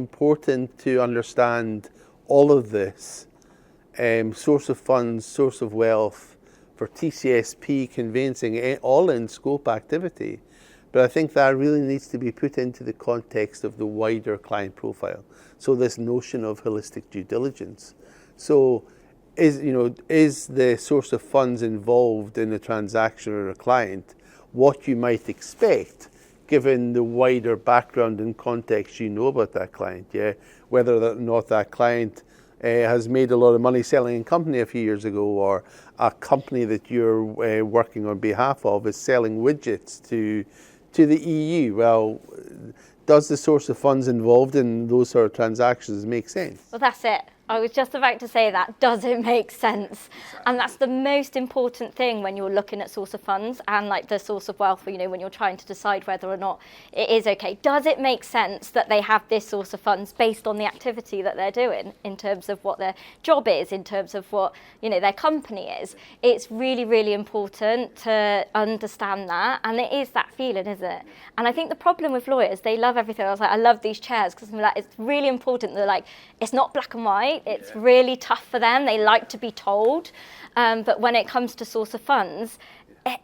important to understand all of this, source of funds, source of wealth, for TCSP, conveyancing, all in scope activity. But I think that really needs to be put into the context of the wider client profile. So this notion of holistic due diligence. So is the source of funds involved in a transaction or a client what you might expect, given the wider background and context you know about that client, yeah? Whether or not that client has made a lot of money selling a company a few years ago, or a company that you're working on behalf of is selling widgets to the EU. Well, does the source of funds involved in those sort of transactions make sense? Well, that's it. I was just about to say that. Does it make sense? And that's the most important thing when you're looking at source of funds and like the source of wealth, when you're trying to decide whether or not it is okay. Does it make sense that they have this source of funds based on the activity that they're doing in terms of what their job is, in terms of what, their company is? It's really, really important to understand that. And it is that feeling, isn't it? And I think the problem with lawyers, they love everything. I was like, I love these chairs because it's really important. They're like, it's not black and white. It's really tough for them. They like to be told. But when it comes to source of funds,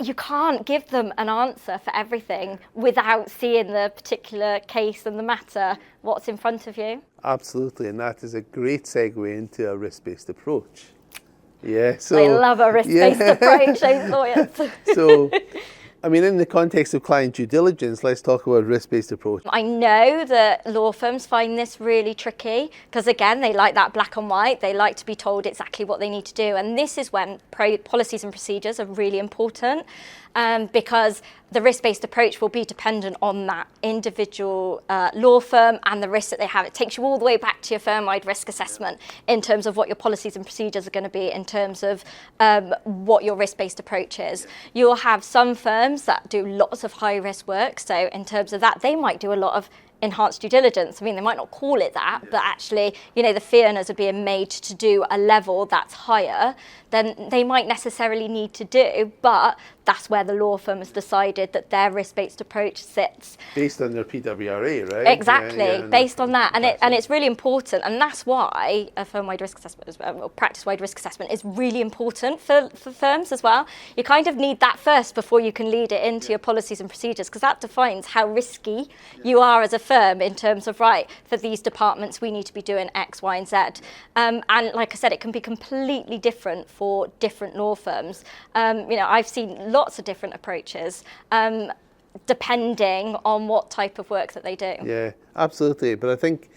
you can't give them an answer for everything without seeing the particular case and the matter, what's in front of you. Absolutely, and that is a great segue into a risk-based approach. Yeah, so I love a risk-based approach, those lawyers. So, in the context of client due diligence, let's talk about risk-based approach. I know that law firms find this really tricky because, again, they like that black and white. They like to be told exactly what they need to do. And this is when policies and procedures are really important, because the risk-based approach will be dependent on that individual law firm and the risk that they have. It takes you all the way back to your firm-wide risk assessment in terms of what your policies and procedures are going to be, in terms of what your risk-based approach is. You'll have some firms that do lots of high-risk work. So in terms of that, they might do a lot of enhanced due diligence. They might not call it that, but actually, the fee earners are being made to do a level that's higher than they might necessarily need to do, but that's where the law firm has decided that their risk-based approach sits. Based on their PWRA, right? Exactly, based on that. And it's really important, and that's why a firm-wide risk assessment, or practice-wide risk assessment, is really important for firms as well. You kind of need that first before you can lead it into your policies and procedures, because that defines how risky you are as a firm in terms of, right, for these departments we need to be doing X, Y, and Z. And like I said, it can be completely different for different law firms. I've seen lots of different approaches depending on what type of work that they do. Yeah, absolutely. But I think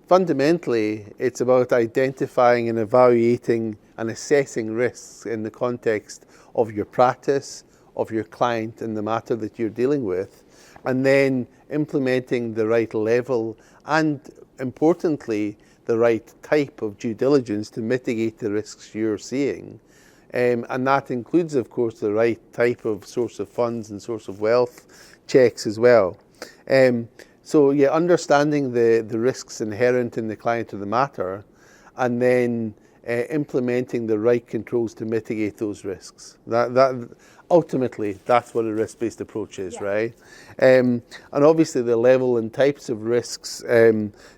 fundamentally it's about identifying and evaluating and assessing risks in the context of your practice, of your client and the matter that you're dealing with, and then implementing the right level and, importantly, the right type of due diligence to mitigate the risks you're seeing. And that includes, of course, the right type of source of funds and source of wealth checks as well. So, understanding the risks inherent in the client or the matter, and then implementing the right controls to mitigate those risks. That ultimately, that's what a risk-based approach is, right? And obviously the level and types of risks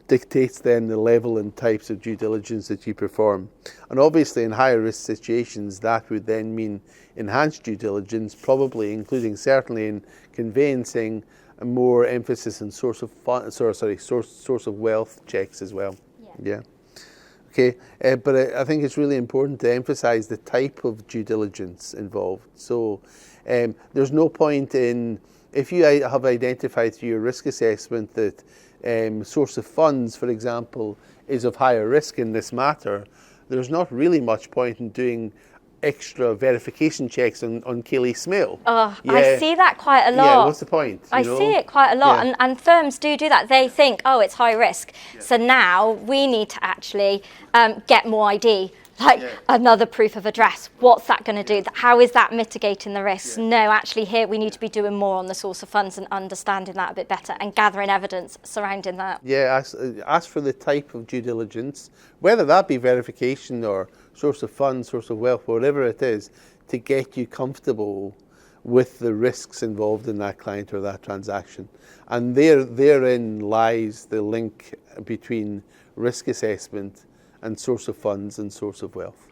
dictates then the level and types of due diligence that you perform. And obviously in higher risk situations, that would then mean enhanced due diligence, probably including certainly in conveyancing, more emphasis on source of wealth checks as well. Yeah. Okay, but I think it's really important to emphasize the type of due diligence involved. So there's no point in, if you have identified through your risk assessment that source of funds, for example, is of higher risk in this matter, there's not really much point in doing extra verification checks on Kayleigh Smale. Oh, yeah. I see that quite a lot. Yeah, what's the point? I see it quite a lot, yeah. and firms do that. They think, oh, it's high risk, so now we need to actually get more ID, another proof of address. What's that going to do? How is that mitigating the risks? No, actually here we need to be doing more on the source of funds and understanding that a bit better and gathering evidence surrounding that. Yeah, ask for the type of due diligence, whether that be verification or source of funds, source of wealth, whatever it is, to get you comfortable with the risks involved in that client or that transaction. And therein lies the link between risk assessment and source of funds and source of wealth.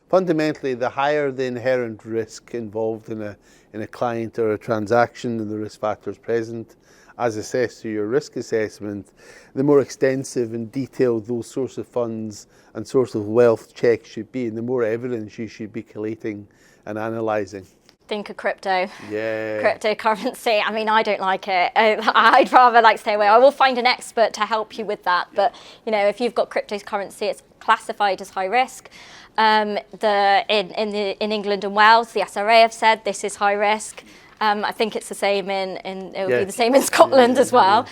Fundamentally, the higher the inherent risk involved in a client or a transaction and the risk factors present, as assessed through your risk assessment, the more extensive and detailed those source of funds and source of wealth checks should be, and the more evidence you should be collating and analysing. Think of crypto. Yeah. Cryptocurrency. I mean, I don't like it. I'd rather stay away. I will find an expert to help you with that. But if you've got cryptocurrency, it's classified as high risk. In England and Wales, the SRA have said this is high risk. I think it's the same it'll be the same in Scotland as well.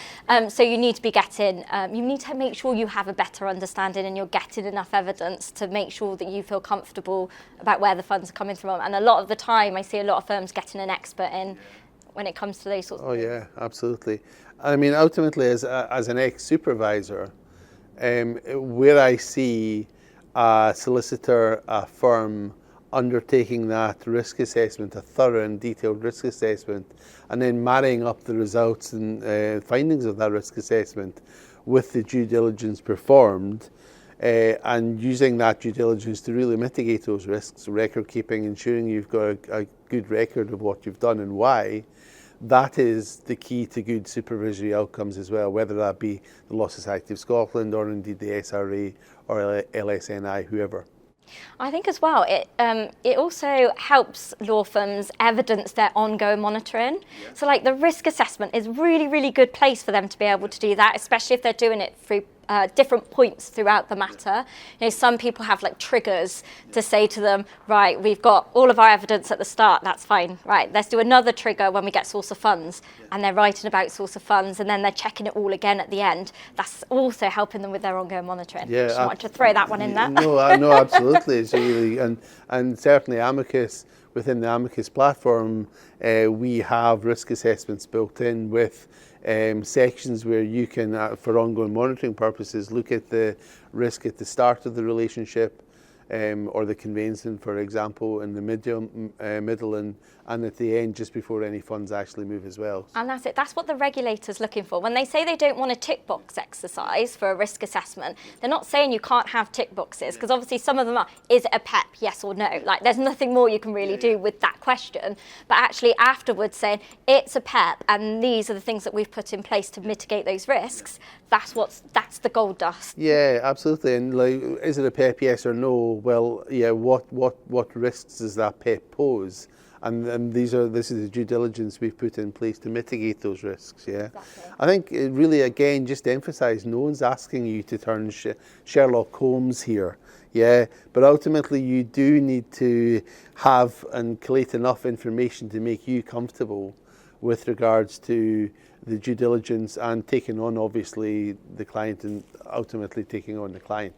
So you need to be you need to make sure you have a better understanding and you're getting enough evidence to make sure that you feel comfortable about where the funds are coming from. And a lot of the time, I see a lot of firms getting an expert in when it comes to those sorts of things. Oh yeah, absolutely. I mean, ultimately, as an ex-supervisor, where I see a solicitor, a firm, undertaking that risk assessment, a thorough and detailed risk assessment, and then marrying up the results and findings of that risk assessment with the due diligence performed, and using that due diligence to really mitigate those risks, record keeping, ensuring you've got a good record of what you've done and why. That is the key to good supervisory outcomes as well, whether that be the Law Society of Scotland or indeed the SRA or LSNI, whoever. I think as well, it also helps law firms evidence their ongoing monitoring. Yeah. So the risk assessment is really, really good place for them to be able to do that, especially if they're doing it through different points throughout the matter. Some people have triggers to say to them, right, we've got all of our evidence at the start, that's fine. Right, let's do another trigger when we get source of funds. And they're writing about source of funds and then they're checking it all again at the end. That's also helping them with their ongoing monitoring. Yeah, Just wanted to throw that one in there. No, absolutely. It's really, and certainly Amicus, within the Amicus platform, we have risk assessments built in with sections where you can, for ongoing monitoring purposes, look at the risk at the start of the relationship, or the conveyancing, for example, in the middle and at the end, just before any funds actually move as well. And that's it. That's what the regulator's looking for. When they say they don't want a tick box exercise for a risk assessment, they're not saying you can't have tick boxes, because obviously some of them are, is it a PEP, yes or no? There's nothing more you can really do with that question. But actually afterwards saying, it's a PEP, and these are the things that we've put in place to mitigate those risks, that's the gold dust. Yeah, absolutely. And is it a PEP, yes or no? Well, yeah, what risks does that PEP pose? And this is the due diligence we've put in place to mitigate those risks. Yeah, exactly. I think it really, again, just to emphasise, no one's asking you to turn Sherlock Holmes here. Yeah, but ultimately you do need to have and collate enough information to make you comfortable with regards to the due diligence and taking on, obviously, the client and ultimately taking on the client.